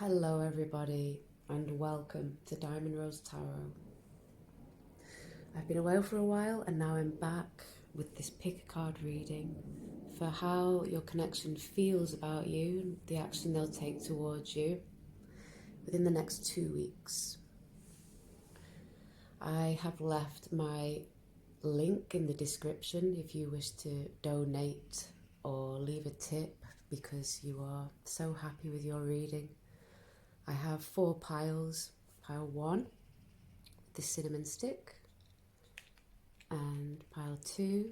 Hello everybody and welcome to Diamond Rose Tarot. I've been away for a while and now I'm back with this pick a card reading for how your connection feels about you and the action they'll take towards you within the next 2 weeks. I have left my link in the description if you wish to donate or leave a tip because you are so happy with your reading. I have 4 piles. Pile 1 with the cinnamon stick, and pile 2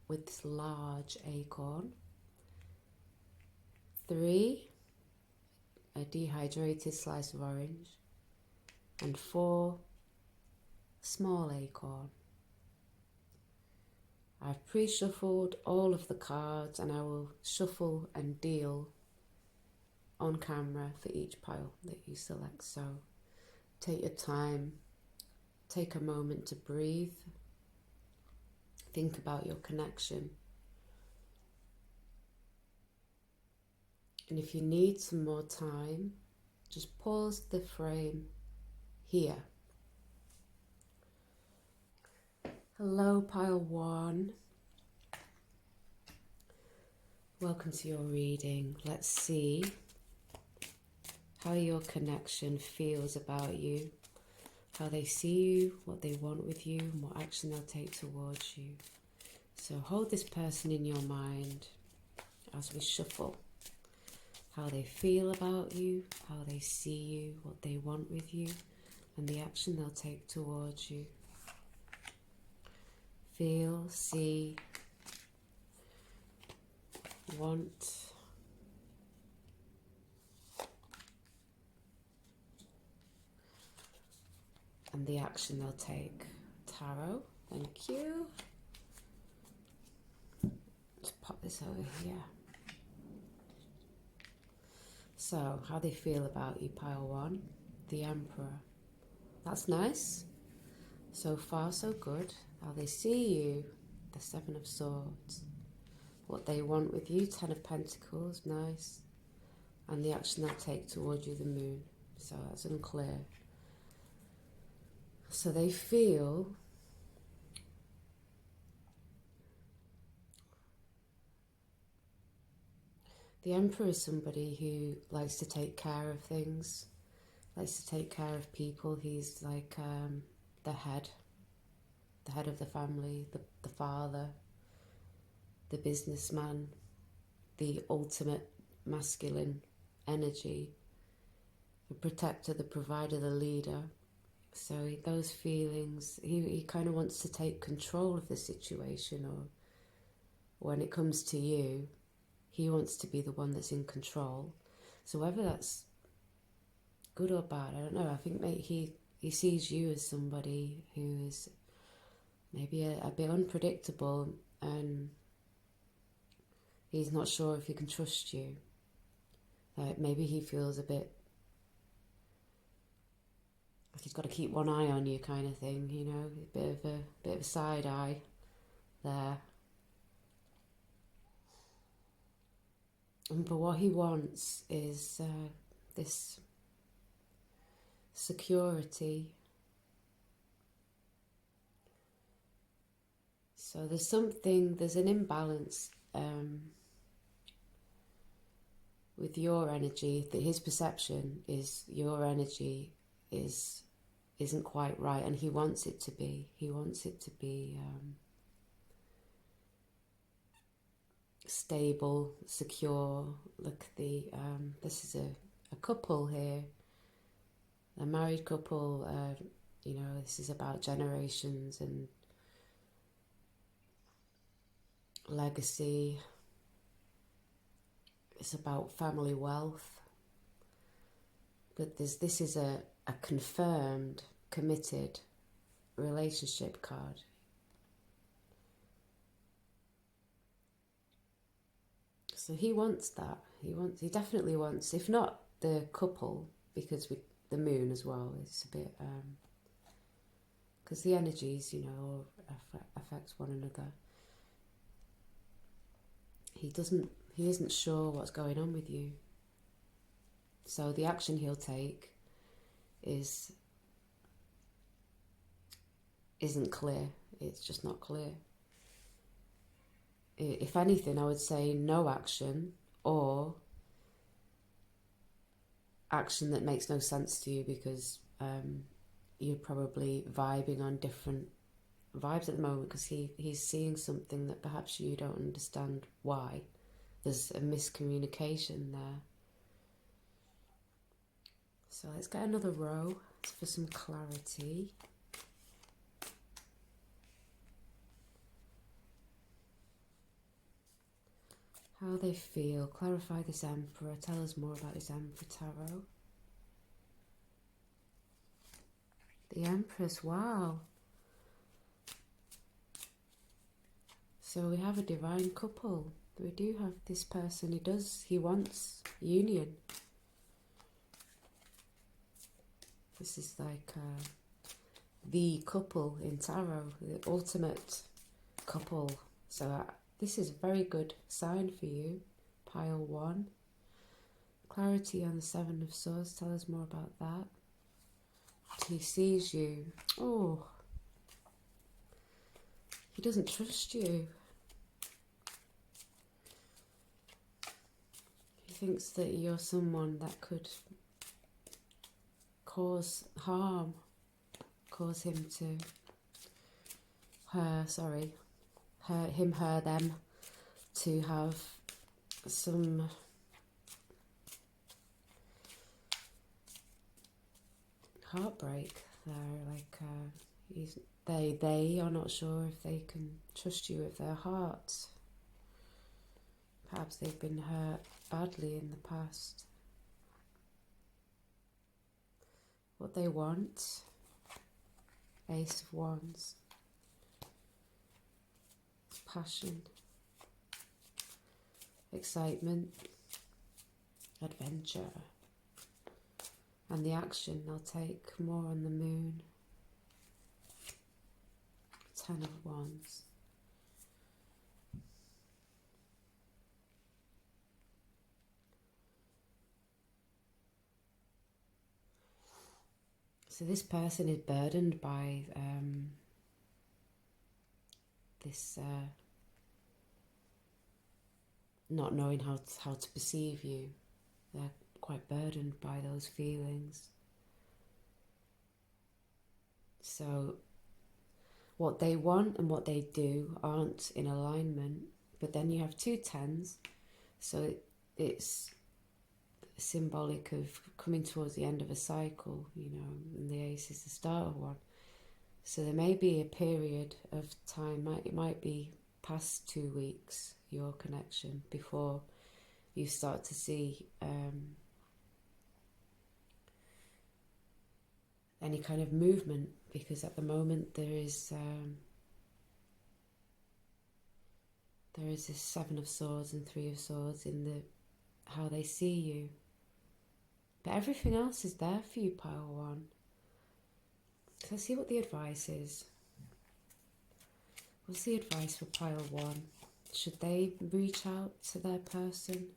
with this large acorn, 3 a dehydrated slice of orange, and 4 small acorn. I've pre-shuffled all of the cards and I will shuffle and deal on camera for each pile that you select. So take your time, take a moment to breathe, think about your connection. And if you need some more time, just pause the frame here. Hello, pile 1. Welcome to your reading. Let's see how your connection feels about you, how they see you, what they want with you, and what action they'll take towards you. So hold this person in your mind as we shuffle. How they feel about you, how they see you, what they want with you, and the action they'll take towards you. Feel, see, want, and the action they'll take. Tarot, thank you. Let's pop this over here. So, how they feel about you, pile 1. The Emperor. That's nice. So far, so good. How they see you, the 7 of Swords. What they want with you, 10 of Pentacles, nice. And the action they'll take towards you, the Moon. So that's unclear. So they feel the Emperor is somebody who likes to take care of things, likes to take care of people. He's like the head of the family, the father, the businessman, the ultimate masculine energy, the protector, the provider, the leader. So those feelings, he kind of wants to take control of the situation, or when it comes to you, he wants to be the one that's in control. So whether that's good or bad, I don't know. I think he sees you as somebody who is maybe a bit unpredictable, and he's not sure if he can trust you. Like maybe he feels a bit like he's got to keep one eye on you, kind of thing, you know, a bit of a side eye there. But what he wants is this security. So there's an imbalance with your energy, that his perception is your energy isn't quite right, and he wants it to be. He wants it to be stable, secure. Look, this is a couple here, a married couple. You know, this is about generations and legacy. It's about family wealth. But this is a confirmed, committed relationship card. So he wants that. He definitely wants, if not the couple, because with the Moon as well, it's a bit, because the energies, you know, affect one another. He isn't sure what's going on with you. So the action he'll take isn't clear. It's just not clear. If anything, I would say no action, or action that makes no sense to you, because you're probably vibing on different vibes at the moment, because he's seeing something that perhaps you don't understand why. There's a miscommunication there. So let's get another row for some clarity. How they feel. Clarify this Emperor. Tell us more about this Emperor Tarot. The Empress, wow. So we have a divine couple. We do have this person. He wants union. This is like the couple in tarot, the ultimate couple. So this is a very good sign for you, pile 1. Clarity on the 7 of Swords. Tell us more about that. He sees you. Oh, he doesn't trust you. He thinks that you're someone that could cause harm, cause him to, her, them, to have some heartbreak there. Like they are not sure if they can trust you with their hearts. Perhaps they've been hurt badly in the past. What they want, Ace of Wands, passion, excitement, adventure, and the action they'll take more on the Moon. 10 of Wands. So this person is burdened by this not knowing how to perceive you. They're quite burdened by those feelings. So what they want and what they do aren't in alignment. But then you have 2 10s, so it's symbolic of coming towards the end of a cycle, you know, and the Ace is the start of one. So there may be a period of time, it might be past 2 weeks, your connection, before you start to see any kind of movement, because at the moment there is this 7 of Swords and 3 of Swords in how they see you. But everything else is there for you, pile 1. So let's see what the advice is. What's the advice for pile 1? Should they reach out to their person?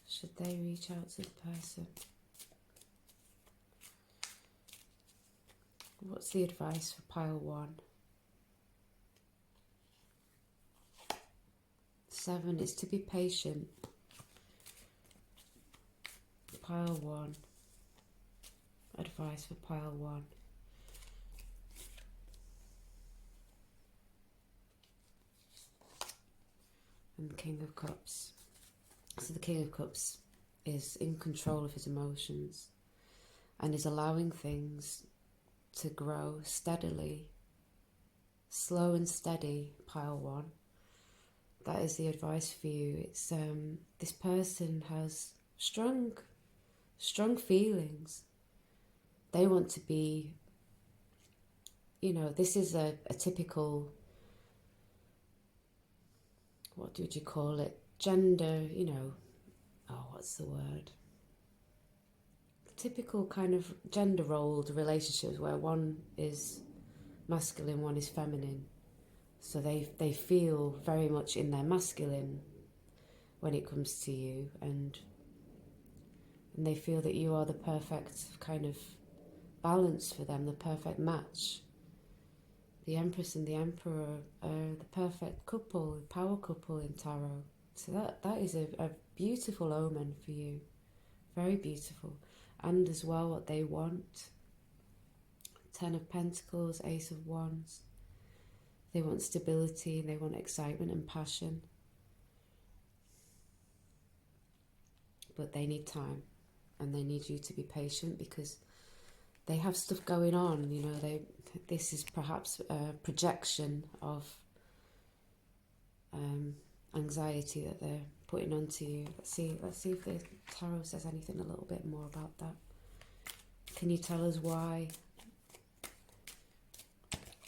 Should they reach out to the person? What's the advice for pile 1? 7 is to be patient. Pile 1. Advice for pile 1. And the King of Cups. So the King of Cups is in control of his emotions and is allowing things to grow steadily, slow and steady, pile 1. That is the advice for you. It's this person has strong feelings. They want to be, you know, this is a typical, what would you call it, gender, you know, what's the word? Typical kind of gender rolled relationships where one is masculine, one is feminine. So they feel very much in their masculine when it comes to you, and and they feel that you are the perfect kind of balance for them, the perfect match. The Empress and the Emperor are the perfect couple, power couple in tarot. So that is a beautiful omen for you. Very beautiful. And as well what they want. Ten of Pentacles, Ace of Wands. They want stability, they want excitement and passion. But they need time. And they need you to be patient because they have stuff going on, you know. This is perhaps a projection of anxiety that they're putting onto you. Let's see if the tarot says anything a little bit more about that. Can you tell us why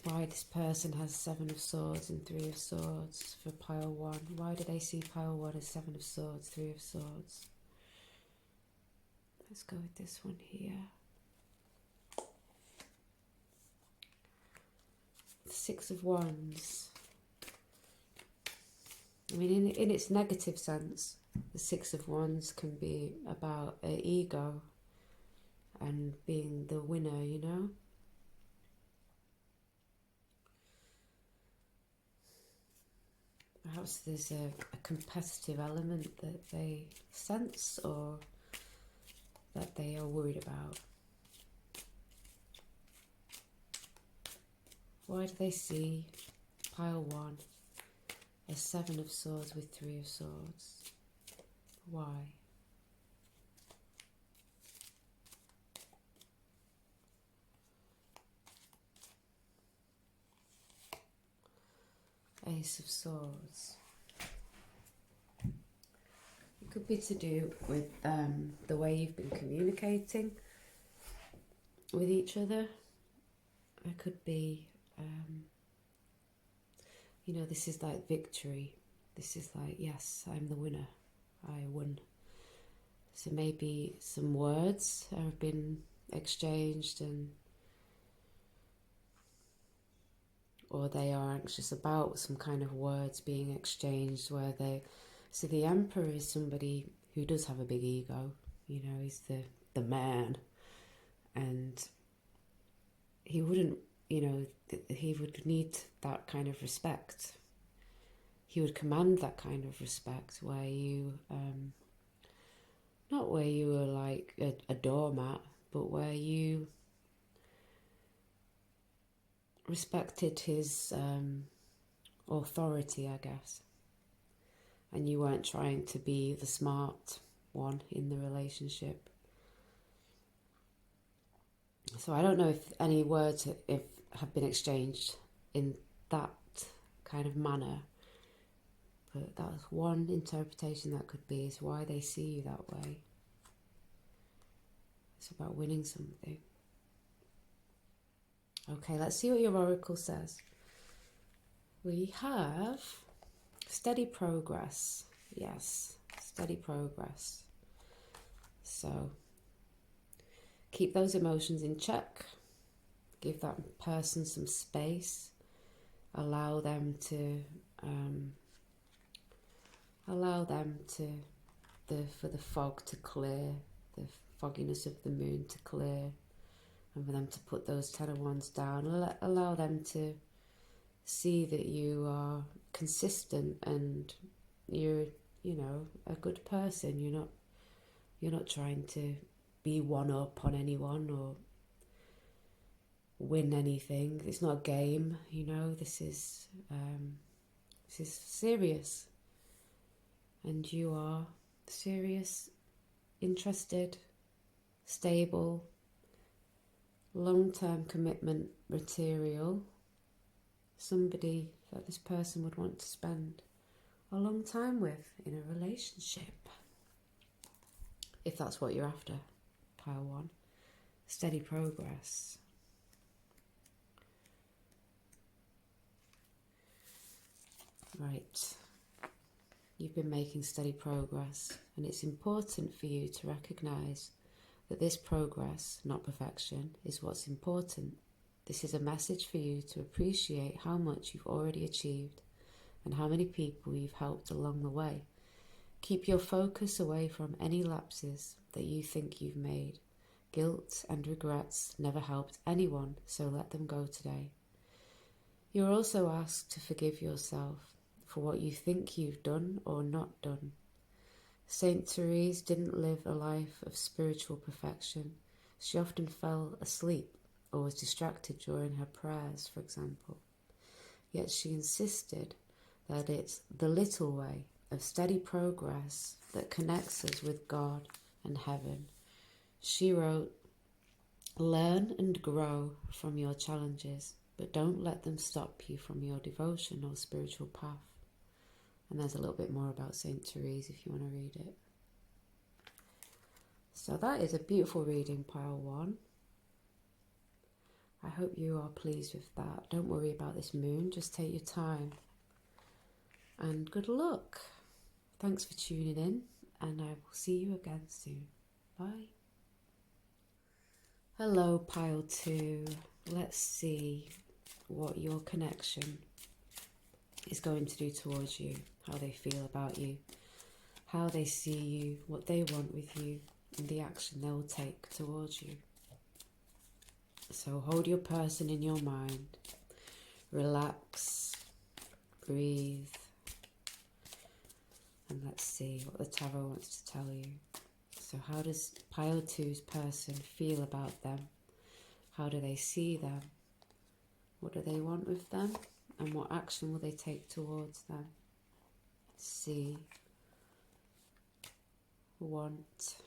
this person has Seven of Swords and Three of Swords for pile one? Why do they see pile one as Seven of Swords, Three of Swords? Let's go with this one here. Six of Wands. I mean, in its negative sense, the Six of Wands can be about an ego and being the winner, you know. Perhaps there's a competitive element that they sense or that they are worried about. Why do they see pile one as Seven of Swords with Three of Swords? Why? Ace of Swords. It could be to do with the way you've been communicating with each other. It could be, you know, this is like victory. This is like, yes, I'm the winner. I won. So maybe some words have been exchanged, or they are anxious about some kind of words being exchanged where they... So the Emperor is somebody who does have a big ego, you know, he's the man, and he wouldn't, you know, he would need that kind of respect. He would command that kind of respect where you, not where you were like a doormat, but where you respected his authority, I guess. And you weren't trying to be the smart one in the relationship. So I don't know if any words have been exchanged in that kind of manner. But that's one interpretation that could be, is why they see you that way. It's about winning something. Okay, let's see what your oracle says. We have steady progress. Yes, steady progress. So keep those emotions in check. Give that person some space. Allow them to for the fog to clear, the fogginess of the moon to clear, and for them to put those Ten of Wands down. Allow them to see that you are consistent and you're, you know, a good person. You're not trying to be one up on anyone or win anything. It's not a game, you know. This is serious, and you are serious, interested, stable, long-term commitment material. Somebody that this person would want to spend a long time with in a relationship, if that's what you're after. Pile one. Steady progress. Right. You've been making steady progress, and it's important for you to recognise that this progress, not perfection, is what's important. This is a message for you to appreciate how much you've already achieved and how many people you've helped along the way. Keep your focus away from any lapses that you think you've made. Guilt and regrets never helped anyone, so let them go today. You're also asked to forgive yourself for what you think you've done or not done. Saint Therese didn't live a life of spiritual perfection. She often fell asleep or was distracted during her prayers, for example. Yet she insisted that it's the little way of steady progress that connects us with God and heaven. She wrote, "Learn and grow from your challenges, but don't let them stop you from your devotion or spiritual path." And there's a little bit more about Saint Therese if you want to read it. So that is a beautiful reading, pile one. I hope you are pleased with that. Don't worry about this moon, just take your time. And good luck. Thanks for tuning in, and I will see you again soon. Bye. Hello, pile two. Let's see what your connection is going to do towards you, how they feel about you, how they see you, what they want with you, and the action they will take towards you. So hold your person in your mind, relax, breathe, and let's see what the tarot wants to tell you. So how does pile two's person feel about them? How do they see them? What do they want with them? And what action will they take towards them? See, want,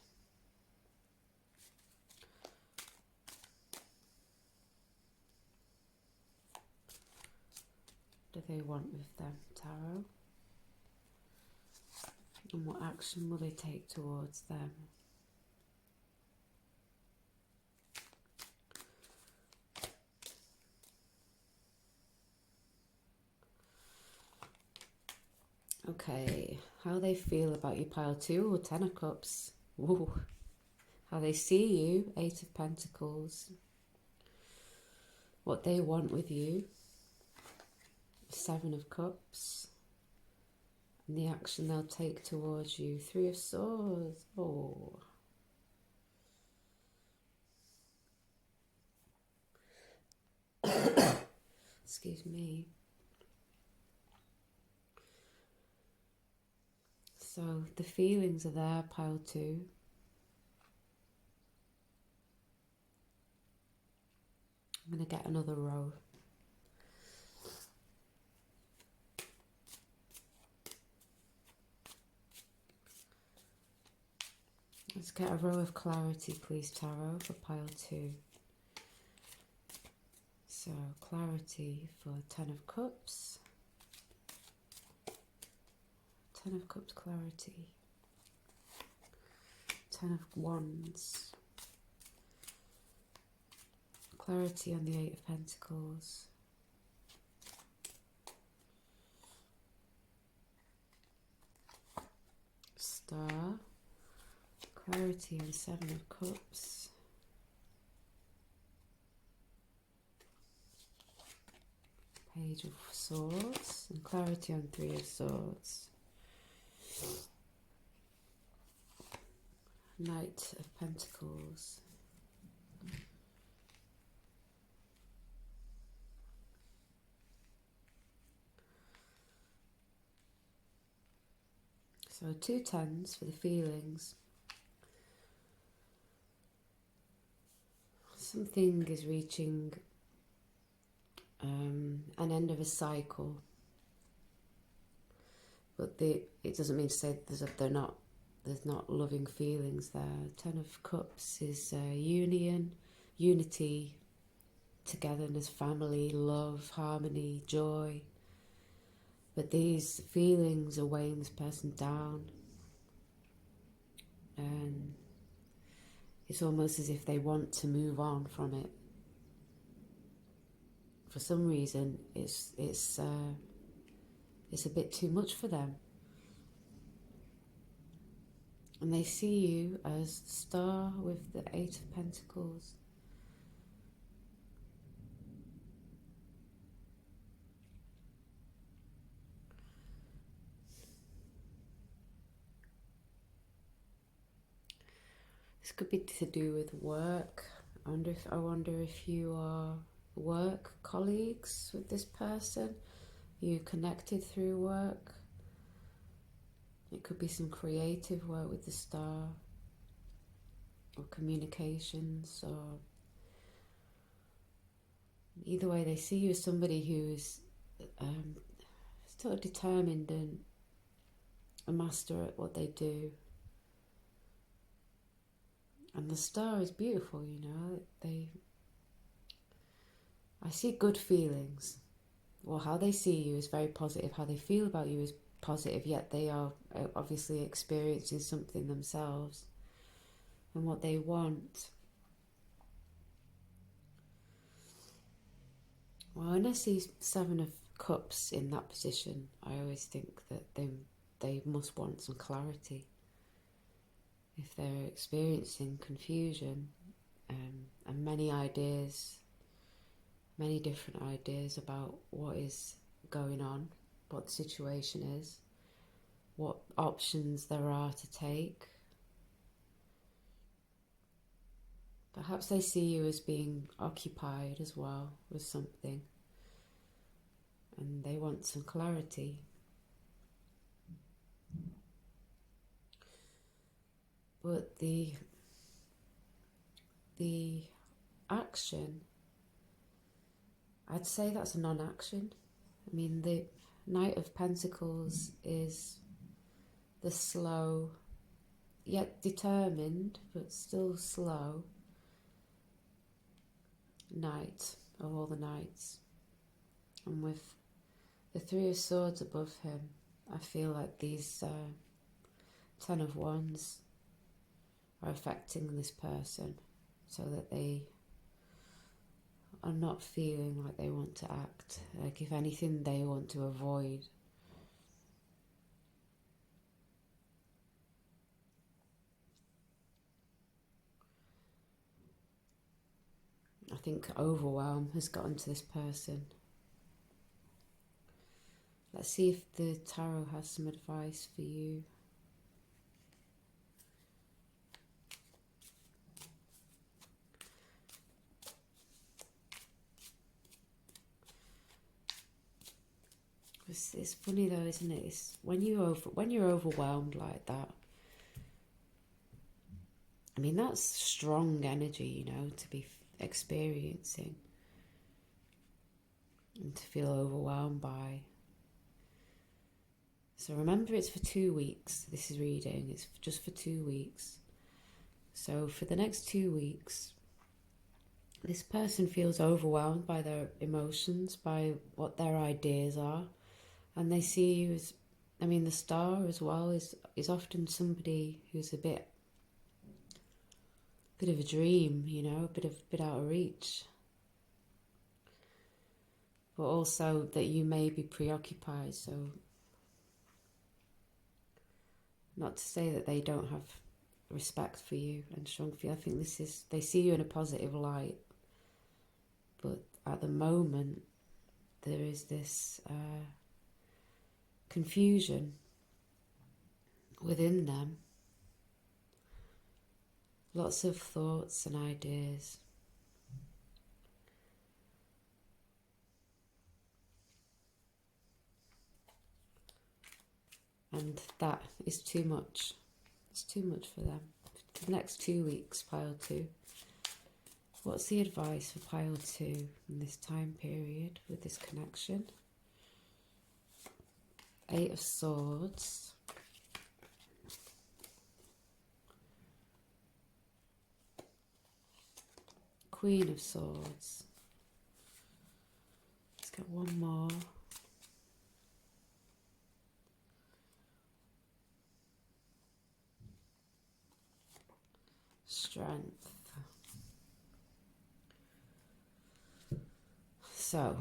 do they want with them, tarot? And what action will they take towards them? Okay, how they feel about you, pile two, or 10 of cups. Ooh. How they see you, 8 of pentacles. What they want with you, 7 of cups. And the action they'll take towards you, 3 of swords. Oh. Excuse me. So the feelings are there, pile two. I'm going to get another row. Let's get a row of clarity, please, tarot, for pile two. So clarity for 10 of cups. 10 of cups clarity. 10 of wands. Clarity on the 8 of pentacles. Star. Clarity on 7 of cups. Page of swords. And clarity on 3 of swords. Knight of pentacles. So 2 tens for the feelings. Something is reaching an end of a cycle, but it doesn't mean to say there's not loving feelings there. 10 of cups is union, unity, togetherness, family, love, harmony, joy. But these feelings are weighing this person down. And it's almost as if they want to move on from it. For some reason, it's a bit too much for them. And they see you as the star with the 8 of pentacles. This could be to do with work. I wonder if you are work colleagues with this person. You connected through work. It could be some creative work with the star, or communications, or either way, they see you as somebody who's still determined and a master at what they do. And the star is beautiful, you know. I see good feelings. Well, how they see you is very positive. How they feel about you is positive, yet they are obviously experiencing something themselves. And what they want. Well, when I see Seven of Cups in that position, I always think that they must want some clarity. If they're experiencing confusion and many different ideas about what is going on, what the situation is, what options there are to take. Perhaps they see you as being occupied as well with something, and they want some clarity. But the action, I'd say that's a non-action. I mean, the Knight of Pentacles is the slow, yet determined, but still slow knight of all the knights. And with the Three of Swords above him, I feel like these Ten of Wands are affecting this person, so that they are not feeling like they want to act. Like, if anything, they want to avoid. I think overwhelm has gotten to this person. Let's see if the tarot has some advice for you. It's funny though, isn't it? It's when you're overwhelmed like that. I mean, that's strong energy, you know, to be experiencing and to feel overwhelmed by. So remember, it's for 2 weeks. This is reading. It's just for 2 weeks. So for the next 2 weeks, this person feels overwhelmed by their emotions, by what their ideas are. And they see you as, I mean, the star as well is often somebody who's a bit of a dream, you know, a bit out of reach. But also that you may be preoccupied, so not to say that they don't have respect for you and strong for you. I think they see you in a positive light. But at the moment, there is this confusion within them. Lots of thoughts and ideas. And that is too much. It's too much for them. For the next 2 weeks, pile 2. What's the advice for pile 2 in this time period with this connection? 8 of Swords. Queen of Swords. Let's get one more. Strength. So,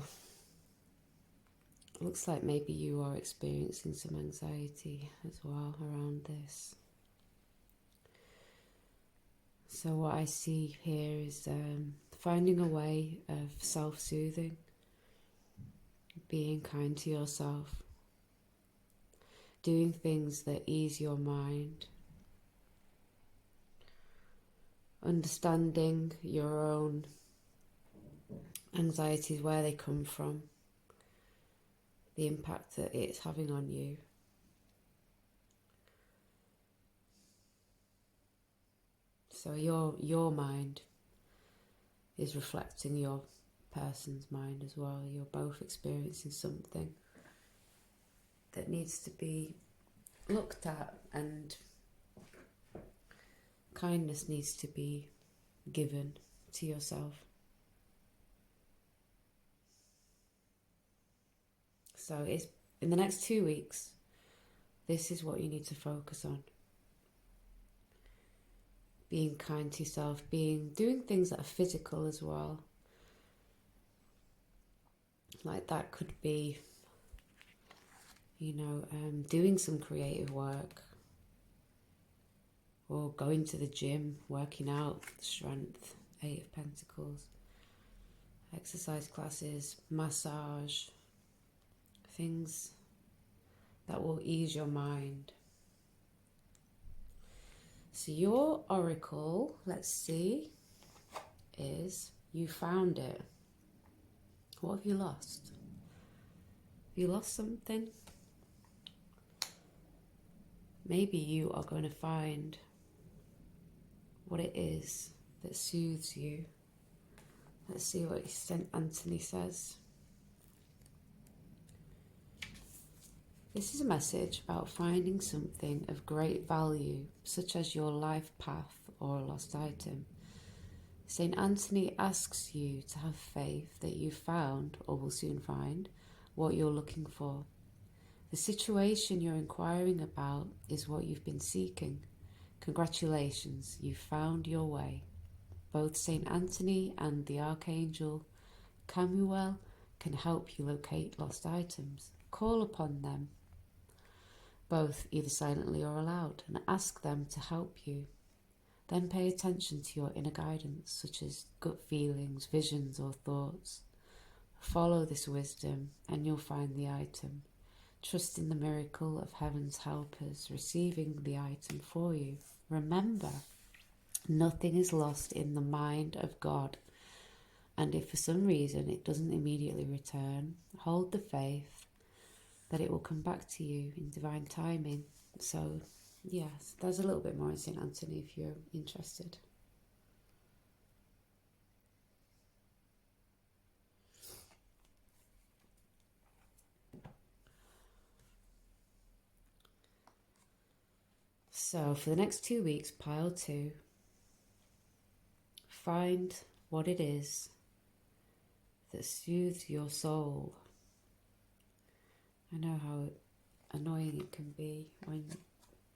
looks like maybe you are experiencing some anxiety as well around this. So what I see here is finding a way of self-soothing, being kind to yourself, doing things that ease your mind. understanding your own anxieties, where they come from, the impact that it's having on you. So your mind is reflecting your person's mind as well. You're both experiencing something that needs to be looked at, and kindness needs to be given to yourself. So it's in the next 2 weeks, this is what you need to focus on. Being kind to yourself, doing things that are physical as well. Like that could be, doing some creative work, or going to the gym, working out, strength, 8 of Pentacles, exercise classes, massage, things that will ease your mind. So your oracle, let's see, is you found it. What have you lost? Have you lost something? Maybe you are going to find what it is that soothes you. Let's see what Anthony says. This is a message about finding something of great value, such as your life path or a lost item. Saint Anthony asks you to have faith that you've found, or will soon find, what you're looking for. The situation you're inquiring about is what you've been seeking. Congratulations, you've found your way. Both Saint Anthony and the Archangel Camuel can help you locate lost items. Call upon them, both either silently or aloud, and ask them to help you. Then pay attention to your inner guidance, such as gut feelings, visions, or thoughts. Follow this wisdom, and you'll find the item. Trust in the miracle of heaven's helpers receiving the item for you. Remember, nothing is lost in the mind of God, and if for some reason it doesn't immediately return, hold the faith that it will come back to you in divine timing. So, yes, there's a little bit more in St. Anthony if you're interested. So, for the next 2 weeks, pile 2, find what it is that soothes your soul. I know how annoying it can be when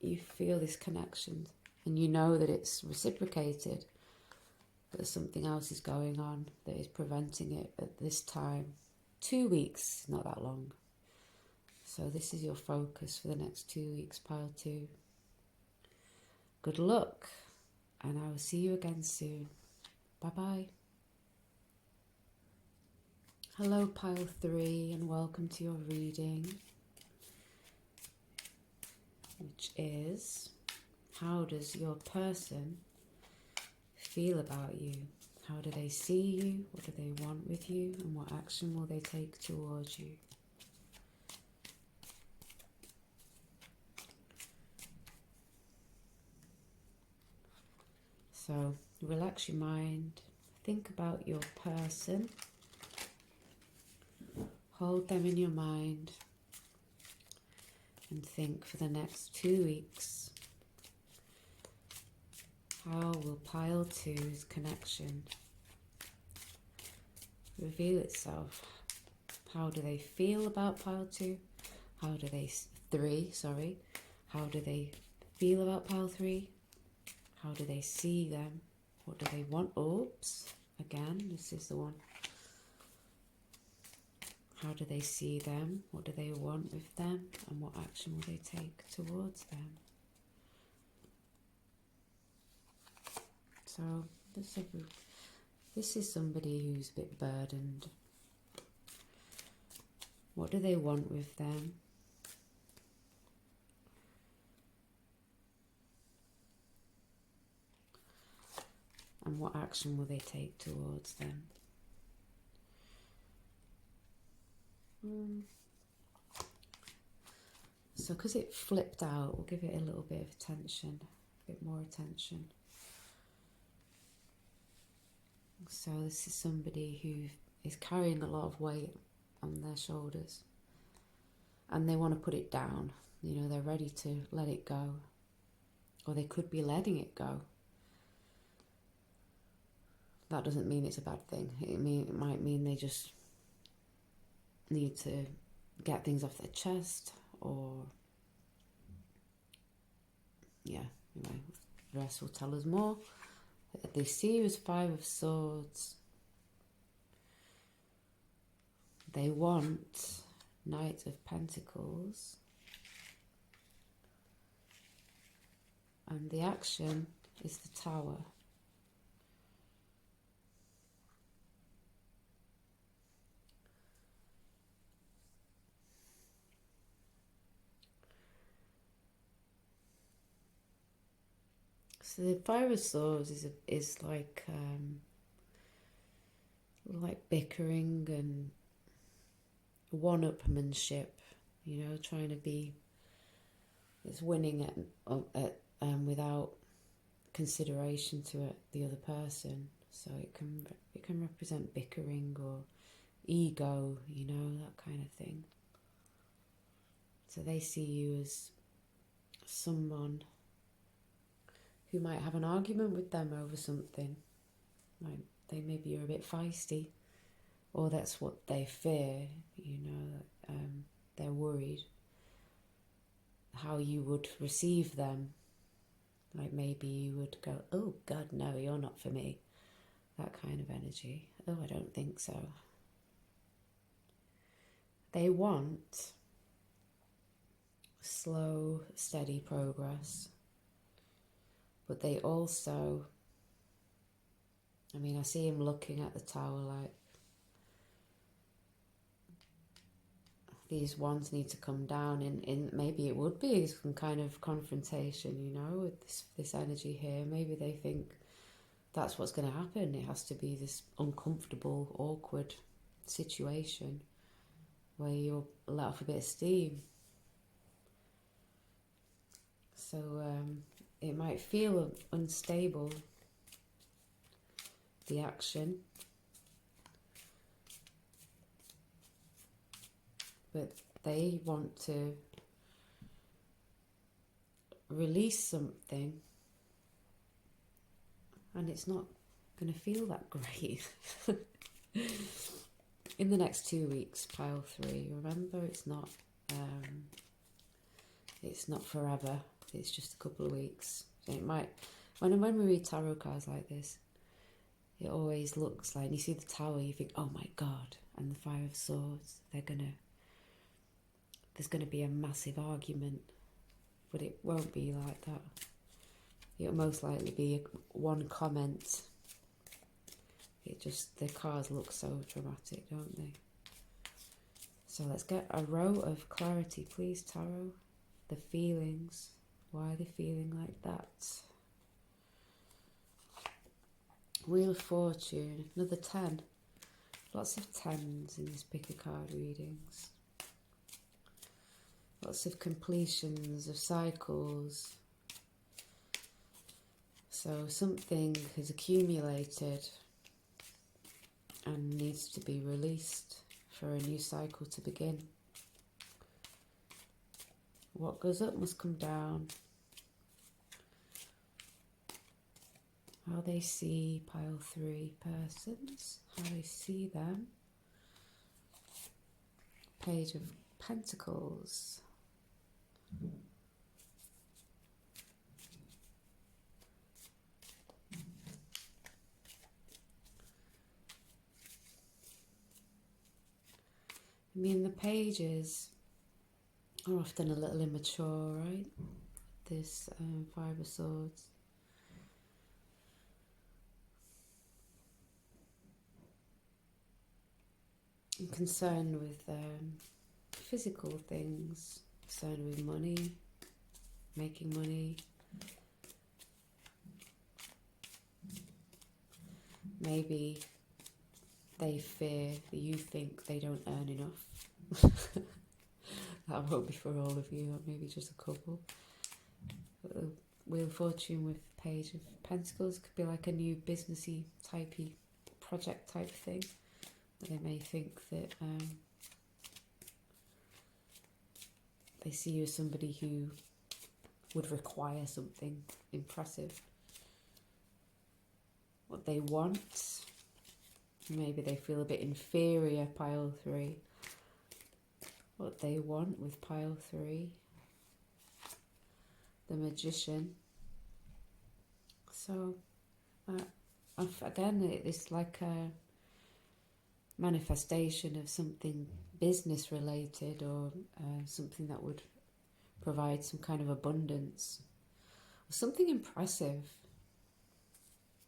you feel this connection and you know that it's reciprocated, but something else is going on that is preventing it at this time. 2 weeks, not that long. So this is your focus for the next 2 weeks, pile 2. Good luck, and I will see you again soon. Bye-bye. Hello, pile 3, and welcome to your reading, which is, how does your person feel about you? How do they see you? What do they want with you? And what action will they take towards you? So relax your mind, think about your person, hold them in your mind, and think for the next 2 weeks, how will pile 2's connection reveal itself? How do they feel about pile 2? How do they, 3, sorry. How do they feel about pile 3? How do they see them? What do they want? Oops, again, this is the one. How do they see them? What do they want with them? And what action will they take towards them? So this is somebody who's a bit burdened. What do they want with them? And what action will they take towards them? So because it flipped out, we'll give it a little bit of attention, a bit more attention. So this is somebody who is carrying a lot of weight on their shoulders, and they want to put it down. You know, they're ready to let it go, or they could be letting it go. That doesn't mean it's a bad thing. It might mean they just need to get things off their chest, or yeah, anyway, the rest will tell us more. They see you as Five of Swords. They want Knight of Pentacles. And the action is the Tower. So the Five of Swords is like bickering and one-upmanship, you know, trying to be, it's winning at without consideration to the other person. So it can represent bickering or ego, you know, that kind of thing. So they see you as someone who might have an argument with them over something. Like maybe you're a bit feisty, or that's what they fear, you know, they're worried how you would receive them. Like maybe you would go, oh God, no, you're not for me. That kind of energy. Oh, I don't think so. They want slow, steady progress. But they also, I mean, I see him looking at the tower like, these ones need to come down, in maybe it would be some kind of confrontation, you know, with this energy here. Maybe they think that's what's going to happen. It has to be this uncomfortable, awkward situation where you'll let off a bit of steam. So it might feel unstable, the action, but they want to release something, and it's not going to feel that great. In the next 2 weeks, pile 3, remember, it's not forever. It's just a couple of weeks. So it might, when we read tarot cards like this, it always looks like, you see the tower, you think, oh my God, and the Five of Swords, there's going to be a massive argument, but it won't be like that. It'll most likely be one comment. The cards look so dramatic, don't they? So let's get a row of clarity, please, Tarot. The feelings. Why are they feeling like that? Wheel of Fortune, another 10. Lots of 10s in this pick a card readings. Lots of completions of cycles. So something has accumulated and needs to be released for a new cycle to begin. What goes up must come down. How they see pile 3 persons, how they see them. Page of Pentacles. I mean, the pages are often a little immature, right? This Five of Swords. I'm concerned with physical things, concerned with money, making money. maybe they fear that you think they don't earn enough. That won't be for all of you, or maybe just a couple. Wheel of Fortune with Page of Pentacles could be like a new businessy typey project type thing. They may think that they see you as somebody who would require something impressive. What they want, maybe they feel a bit inferior, pile 3. What they want with pile 3, the Magician. So again, it's like a manifestation of something business related, or something that would provide some kind of abundance, or something impressive.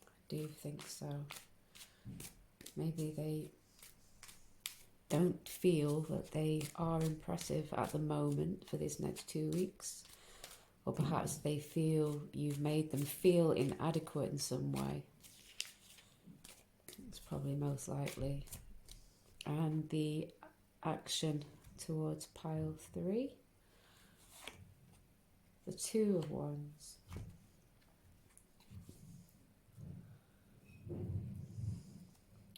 I do think so. Maybe they don't feel that they are impressive at the moment for this next 2 weeks, or perhaps they feel you've made them feel inadequate in some way. It's probably most likely. And the action towards pile 3, the 2 of Wands.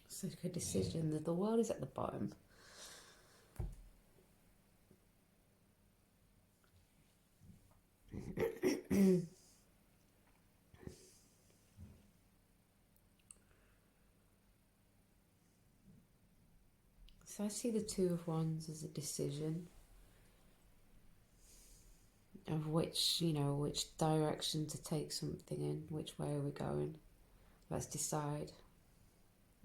It's like a decision that the world is at the bottom. So I see the 2 of Wands as a decision of which direction to take something in, which way are we going? Let's decide.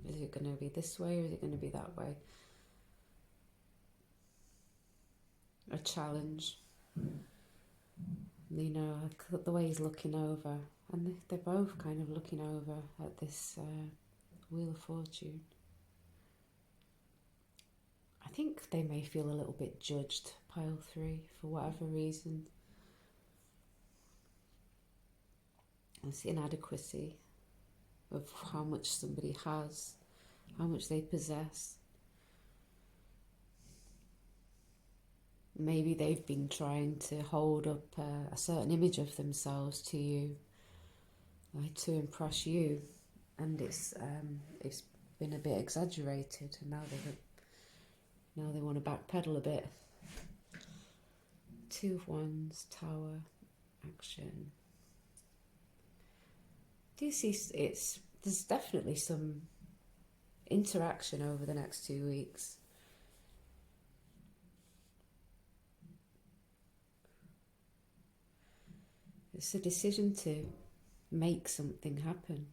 Is it going to be this way, or is it going to be that way? A challenge. The way he's looking over, and they're both kind of looking over at this Wheel of Fortune. I think they may feel a little bit judged, pile 3, for whatever reason. It's the inadequacy of how much somebody has, how much they possess. Maybe they've been trying to hold up a certain image of themselves to you, like to impress you, and it's been a bit exaggerated, and now they want to backpedal a bit. 2 of Wands, Tower, action. Do you see there's definitely some interaction over the next 2 weeks. It's a decision to make something happen.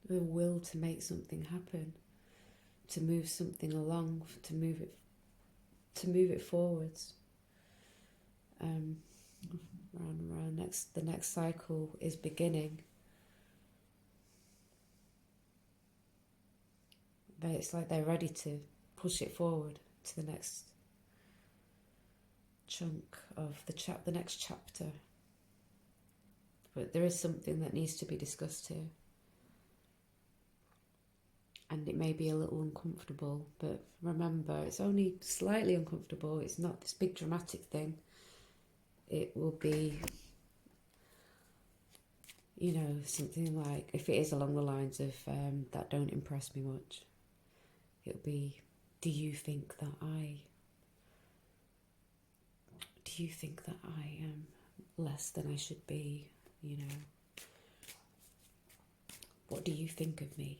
The will to make something happen, to move something along, to move it forwards. Round. The next cycle is beginning. But it's like they're ready to push it forward to the next chunk of the next chapter. But there is something that needs to be discussed here. And it may be a little uncomfortable, but remember, it's only slightly uncomfortable. It's not this big dramatic thing. It will be, something like, if it is along the lines of that don't impress me much, it'll be, do you think that I am less than I should be? What do you think of me?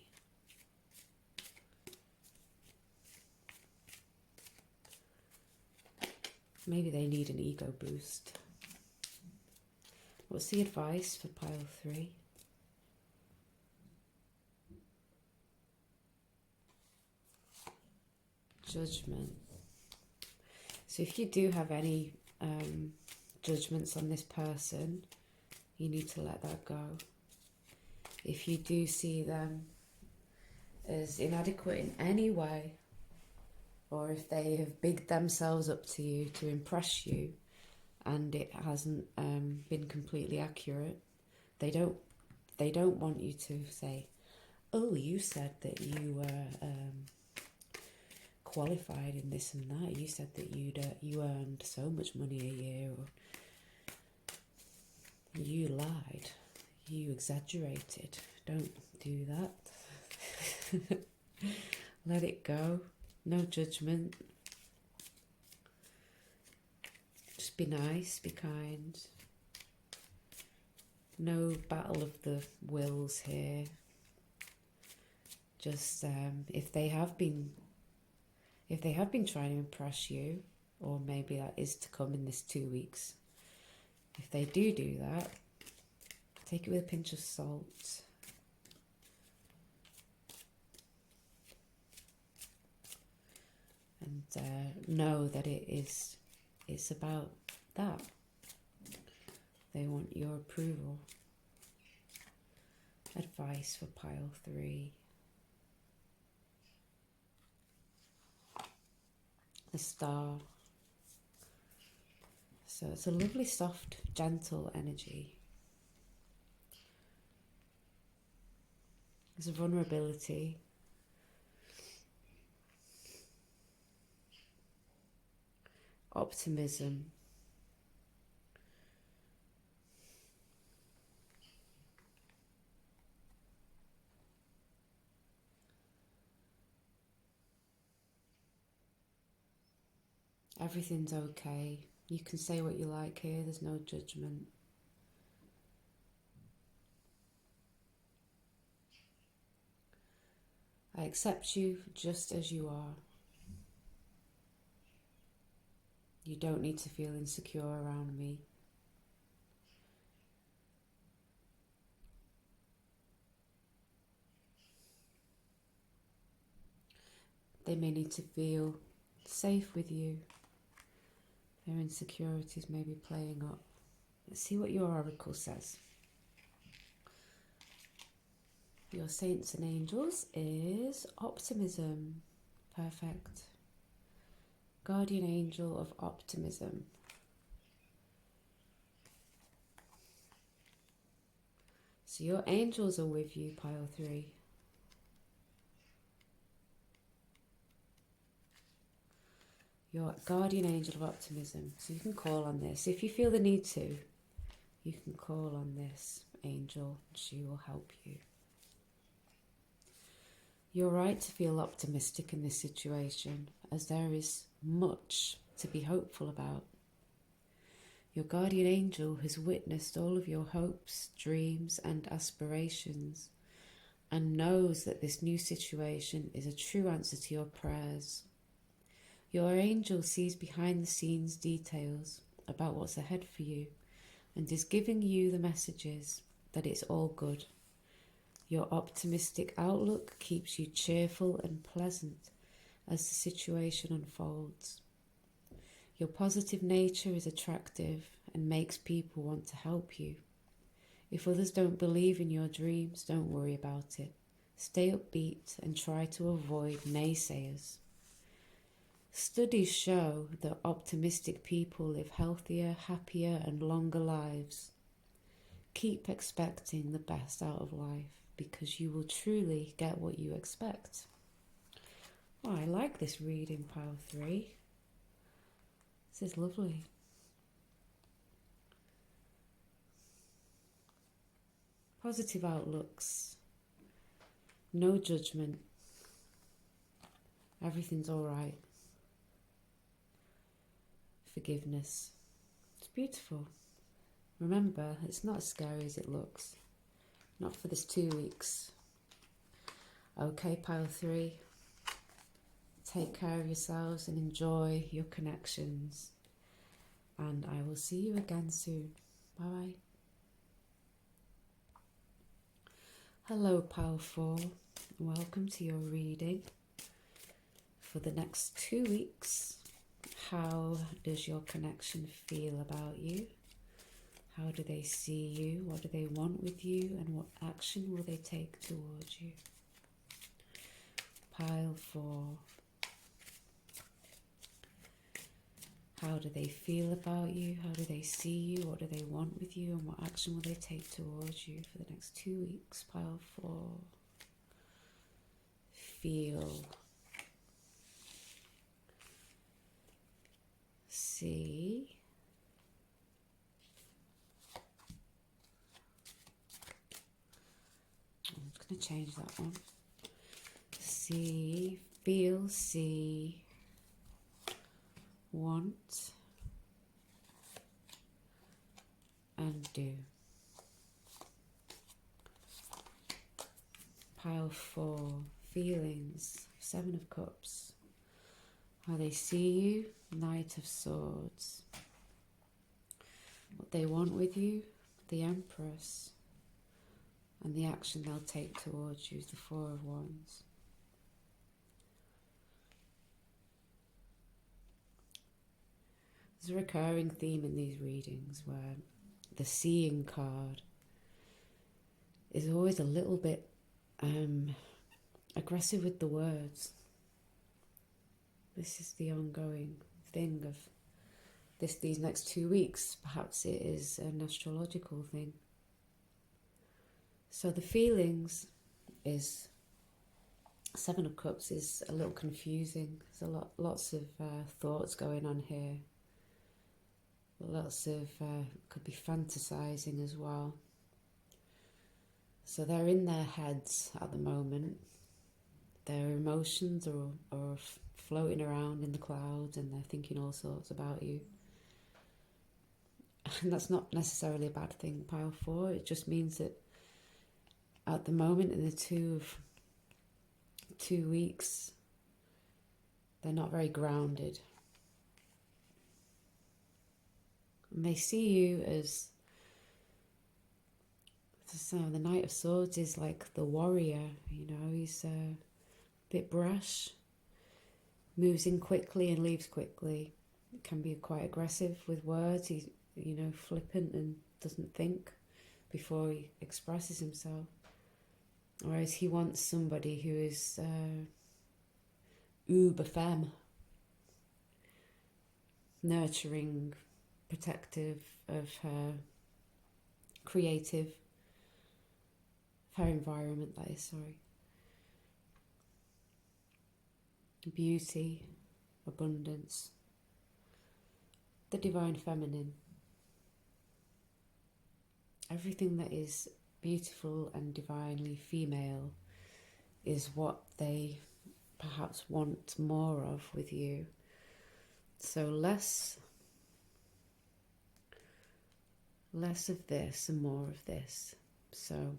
Maybe they need an ego boost. What's the advice for pile 3? Judgment. So if you do have any judgments on this person, you need to let that go. If you do see them as inadequate in any way, or if they have bigged themselves up to you to impress you and it hasn't been completely accurate, they don't They don't want you to say, oh, you said that you were qualified in this and that. You said that you earned so much money a year. Or you lied. You exaggerated. Don't do that. Let it go. No judgment. Just be nice, be kind. No battle of the wills here. Just if they have been trying to impress you, or maybe that is to come in this 2 weeks, if they do that, take it with a pinch of salt. And know that it's about that. They want your approval. Advice for pile 3. The Star. So it's a lovely, soft, gentle energy. There's a vulnerability. Optimism. Everything's okay. You can say what you like here. There's no judgment. I accept you just as you are. You don't need to feel insecure around me. They may need to feel safe with you. Their insecurities may be playing up. Let's see what your oracle says. Your saints and angels is optimism. Perfect. Guardian angel of optimism. So your angels are with you, pile 3. Your guardian angel of optimism. So you can call on this. If you feel the need to, you can call on this angel. She will help you. You're right to feel optimistic in this situation, as there is much to be hopeful about. Your guardian angel has witnessed all of your hopes, dreams, and aspirations, and knows that this new situation is a true answer to your prayers. Your angel sees behind the scenes details about what's ahead for you and is giving you the messages that it's all good. Your optimistic outlook keeps you cheerful and pleasant as the situation unfolds. Your positive nature is attractive and makes people want to help you. If others don't believe in your dreams, don't worry about it. Stay upbeat and try to avoid naysayers. Studies show that optimistic people live healthier, happier, and longer lives. Keep expecting the best out of life, because you will truly get what you expect. Oh, I like this reading, pile 3. This is lovely. Positive outlooks. No judgment. Everything's all right. Forgiveness. It's beautiful. Remember, it's not as scary as it looks. Not for this 2 weeks. Okay, pile 3. Take care of yourselves and enjoy your connections. And I will see you again soon. Bye-bye. Hello, pile 4. Welcome to your reading for the next 2 weeks. How does your connection feel about you? How do they see you? What do they want with you? And what action will they take towards you? Pile 4. How do they feel about you? How do they see you? What do they want with you? And what action will they take towards you for the next 2 weeks? Pile 4. Feel. See. I'm just going to change that one. See, feel, see, want, and do. Pile 4, feelings, 7 of Cups. How they see you, Knight of Swords. What they want with you, the Empress. And the action they'll take towards you is the 4 of Wands. There's a recurring theme in these readings where the seeing card is always a little bit aggressive with the words. This is the ongoing thing of these next 2 weeks. Perhaps it is an astrological thing. So the feelings is 7 of Cups is a little confusing. There's lots of thoughts going on here. Lots of could be fantasizing as well. So they're in their heads at the moment. Their emotions are floating around in the clouds, and they're thinking all sorts about you. And that's not necessarily a bad thing, pile 4. It just means that at the moment, in the 2 weeks, they're not very grounded. And they see you as, so the Knight of Swords is like the warrior, he's a bit brash, moves in quickly and leaves quickly. Can be quite aggressive with words. He's, flippant and doesn't think before he expresses himself. Whereas he wants somebody who is uber femme, nurturing, protective of her, creative, of her environment, that is, beauty, abundance, the divine feminine. Everything that is beautiful and divinely female is what they perhaps want more of with you. So less of this and more of this. So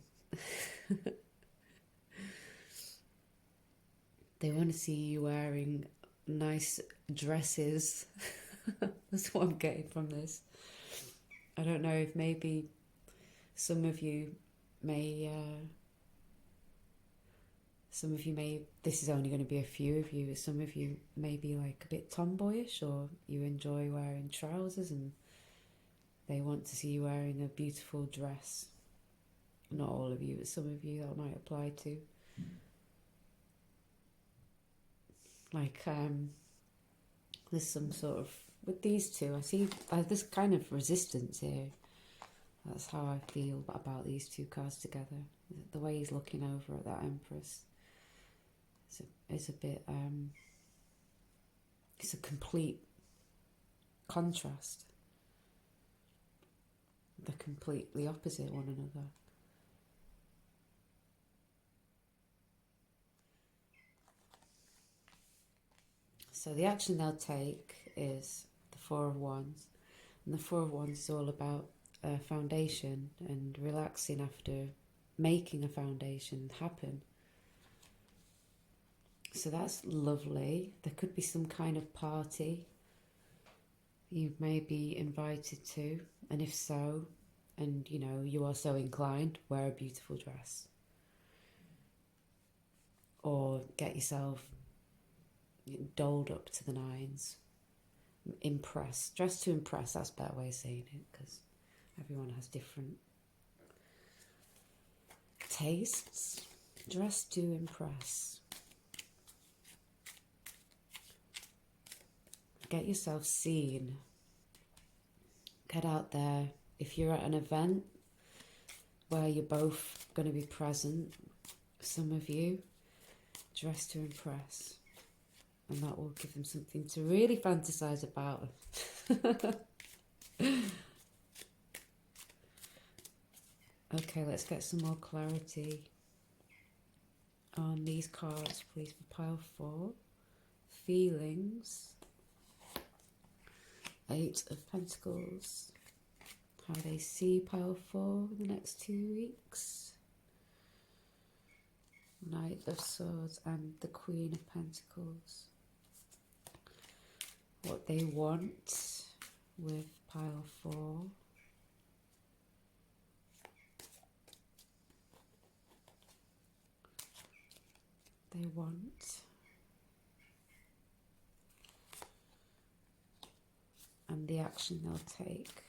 they want to see you wearing nice dresses. That's what I'm getting from this. I don't know if maybe some of you may, this is only going to be a few of you, some of you may be like a bit tomboyish, or you enjoy wearing trousers and they want to see you wearing a beautiful dress. Not all of you, but some of you that might apply to. Like, there's some sort of, with these two, I see this kind of resistance here. That's how I feel about these two cards together. The way he's looking over at that Empress is a bit, it's a complete contrast. They're completely opposite one another. So the action they'll take is the 4 of Wands. And the 4 of Wands is all about a foundation and relaxing after making a foundation happen. So that's lovely. There could be some kind of party you may be invited to, and if so, and you are so inclined, wear a beautiful dress. Or get yourself dolled up to the nines. Impress. Dress to impress, that's a better way of saying it, because everyone has different tastes. Dress to impress. Get yourself seen. Get out there. If you're at an event where you're both going to be present, some of you, dress to impress. And that will give them something to really fantasize about. Okay, let's get some more clarity on these cards, please, for pile 4. Feelings. 8 of Pentacles. How they see pile 4 the next 2 weeks. Knight of Swords and the Queen of Pentacles. What they want with pile 4. They want. And the action they'll take.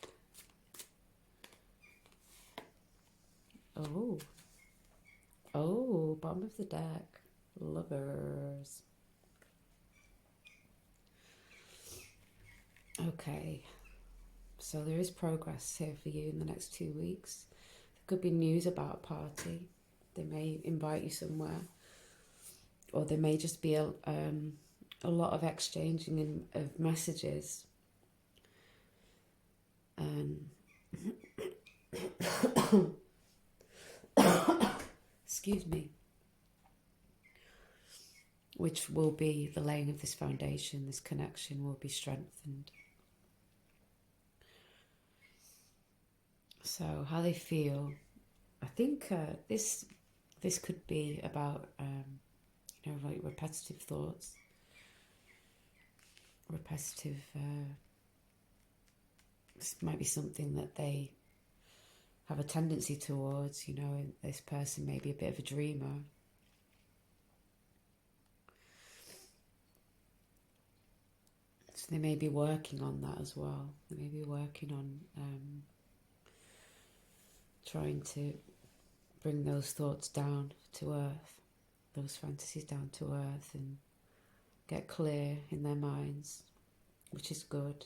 Oh. Oh, bottom of the deck. Lovers. Okay. So there is progress here for you in the next 2 weeks. There could be news about a party. They may invite you somewhere. Or there may just be a lot of exchanging of messages. Excuse me. Which will be the laying of this foundation. This connection will be strengthened. So how they feel, I think this could be about like repetitive thoughts, repetitive. This might be something that they have a tendency towards. This person may be a bit of a dreamer. So they may be working on that as well. They may be working on trying to bring those thoughts down to earth, those fantasies down to earth, and get clear in their minds, which is good.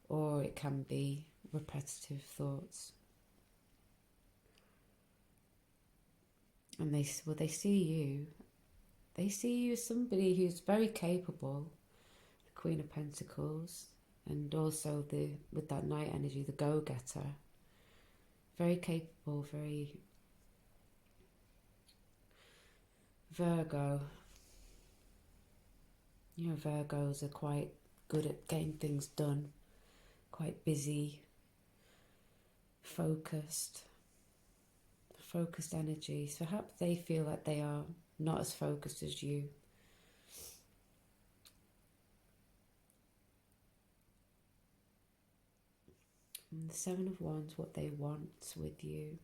Or it can be repetitive thoughts. And they see you. They see you as somebody who's very capable, the Queen of Pentacles, and also with that Knight energy, the go-getter. Very capable, very Virgo. Virgos are quite good at getting things done, quite busy, focused energy. So perhaps they feel like they are not as focused as you. And the 7 of Wands, what they want with you.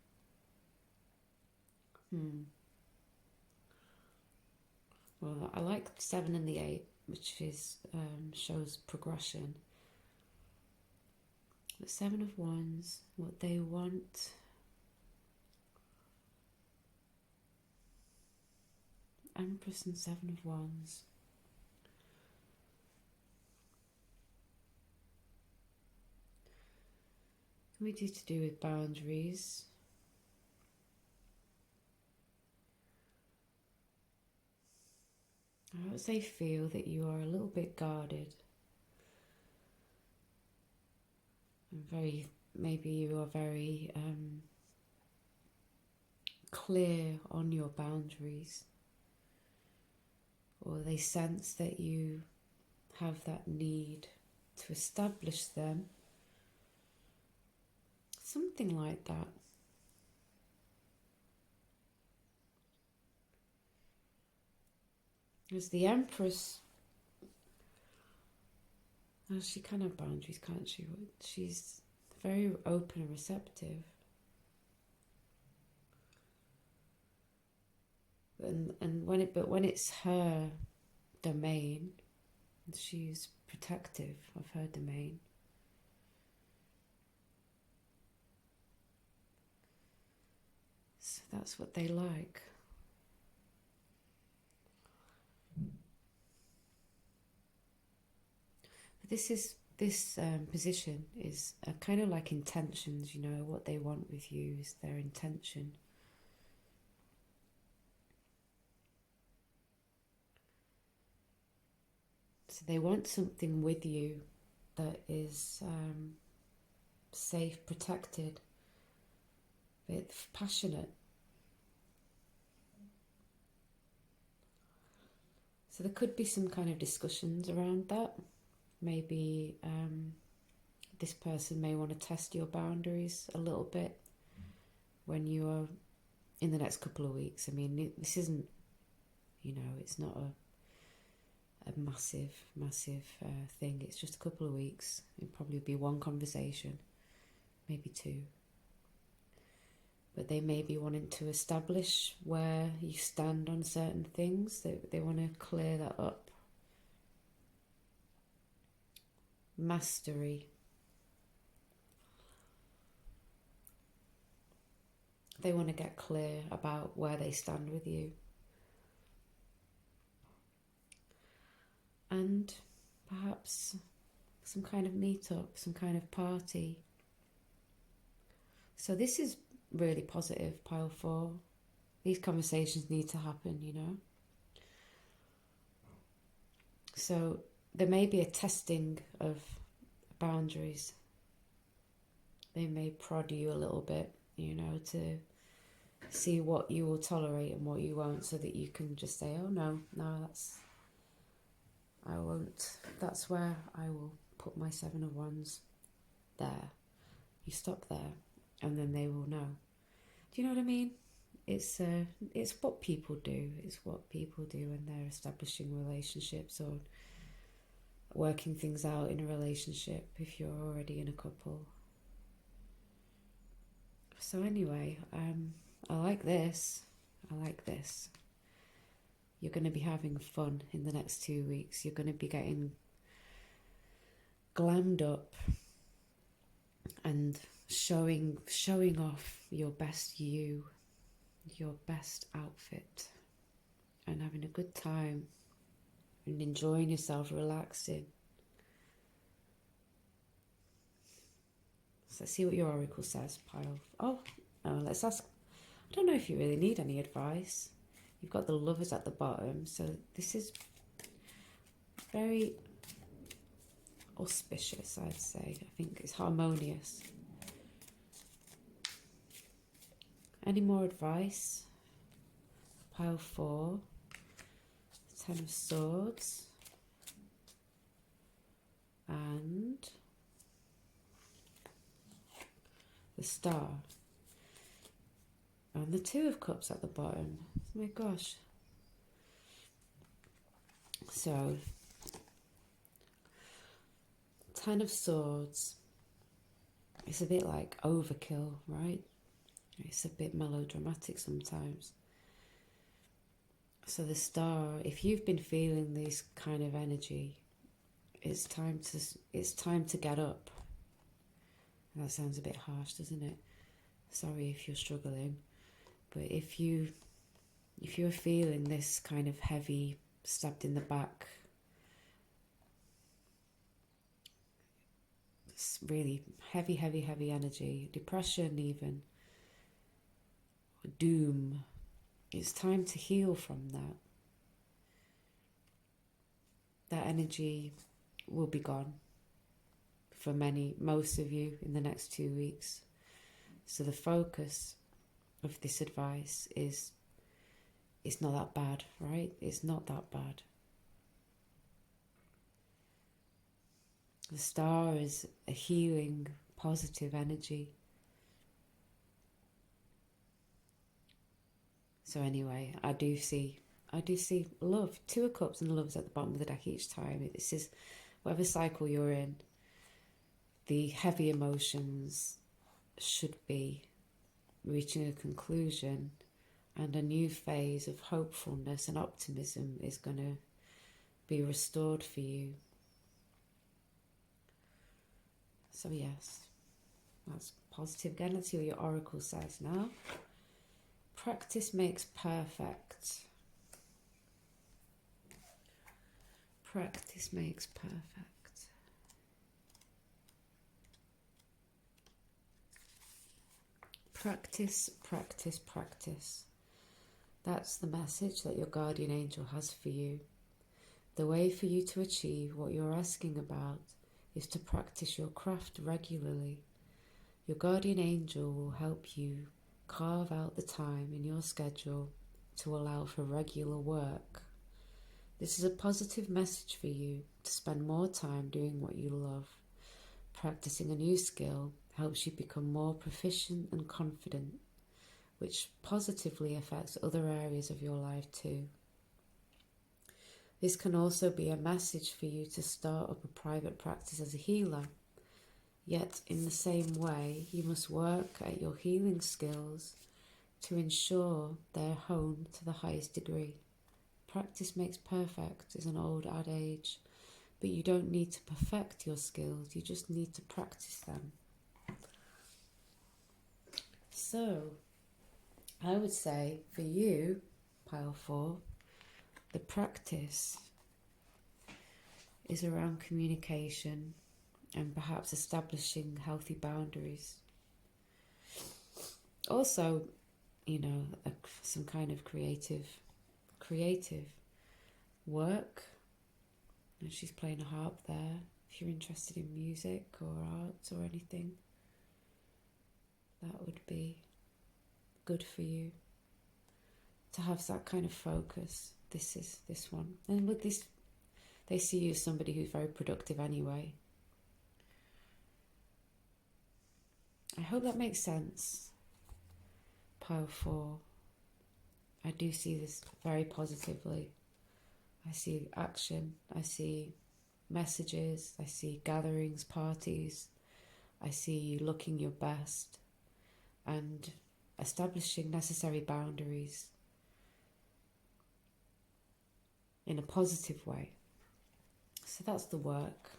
Well, I like the 7 and the 8, which is shows progression. The 7 of Wands, what they want. Empress and 7 of Wands. Can we do to do with boundaries? I would say feel that you are a little bit guarded. And maybe you are very clear on your boundaries. Or they sense that you have that need to establish them. Something like that. As the Empress, well, she can have boundaries, can't she? She's very open and receptive. And when it's her domain, she's protective of her domain. So that's what they like. This position is kind of like intentions. You know, what they want with you is their intention. So they want something with you that is safe, protected, but passionate. So there could be some kind of discussions around that. Maybe this person may want to test your boundaries a little bit when you are in the next couple of weeks. I mean, this isn't, you know, it's not a massive thing. It's just a couple of weeks. It'll probably be one conversation, maybe two. But they may be wanting to establish where you stand on certain things. They want to clear that up. Mastery. They want to get clear about where they stand with you. And perhaps some kind of meet-up, some kind of party. So this is really positive, pile 4. These conversations need to happen, you know. So there may be a testing of boundaries. They may prod you a little bit, you know, to see what you will tolerate and what you won't, so that you can just say, oh no, I won't. That's where I will put my 7 of Wands there. You stop there, and then they will know. Do you know what I mean? It's what people do. It's what people do when they're establishing relationships or working things out in a relationship if you're already in a couple. So anyway, I like this. You're going to be having fun in the next 2 weeks. You're going to be getting glammed up and showing off your best you, your best outfit, and having a good time and enjoying yourself, relaxing. So let's see what your oracle says, pile. Let's ask. I don't know if you really need any advice. You've got the Lovers at the bottom, so this is very auspicious, I'd say. I think it's harmonious. Any more advice? Pile 4, 10 of Swords, and the Star. And the 2 of Cups at the bottom. Oh my gosh. So, 10 of Swords. It's a bit like overkill, right? It's a bit melodramatic sometimes. So the Star, if you've been feeling this kind of energy, it's time to get up. That sounds a bit harsh, doesn't it? Sorry if you're struggling. But if you're feeling this kind of heavy, stabbed in the back, it's really heavy energy, depression even, doom, it's time to heal from that. That energy will be gone for most of you in the next 2 weeks. So the focus of this advice is, it's not that bad, right? It's not that bad. The Star is a healing, positive energy. So anyway, I do see love. 2 of Cups and Love's at the bottom of the deck each time. This is whatever cycle you're in. The heavy emotions should be reaching a conclusion, and a new phase of hopefulness and optimism is going to be restored for you. So yes, that's positive. Again, let's see what your oracle says now. Practice makes perfect. Practice makes perfect. Practice, practice, practice. That's the message that your guardian angel has for you. The way for you to achieve what you're asking about is to practice your craft regularly. Your guardian angel will help you carve out the time in your schedule to allow for regular work. This is a positive message for you to spend more time doing what you love. Practicing a new skill helps you become more proficient and confident, which positively affects other areas of your life too. This can also be a message for you to start up a private practice as a healer. Yet, in the same way, you must work at your healing skills to ensure they're honed to the highest degree. Practice makes perfect is an old adage, but you don't need to perfect your skills, you just need to practice them. So, I would say for you, pile 4, the practice is around communication and perhaps establishing healthy boundaries. Also, some kind of creative work. And she's playing a harp there. If you're interested in music or art or anything, that would be good for you to have that kind of focus. This one. And with this, they see you as somebody who's very productive anyway. I hope that makes sense. Pile 4. I do see this very positively. I see action, I see messages, I see gatherings, parties, I see you looking your best and establishing necessary boundaries in a positive way. So that's the work.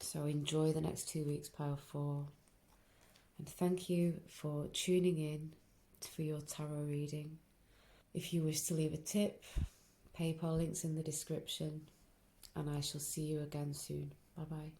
So enjoy the next 2 weeks, pile 4. And thank you for tuning in for your tarot reading. If you wish to leave a tip, PayPal links in the description, and I shall see you again soon. Bye bye.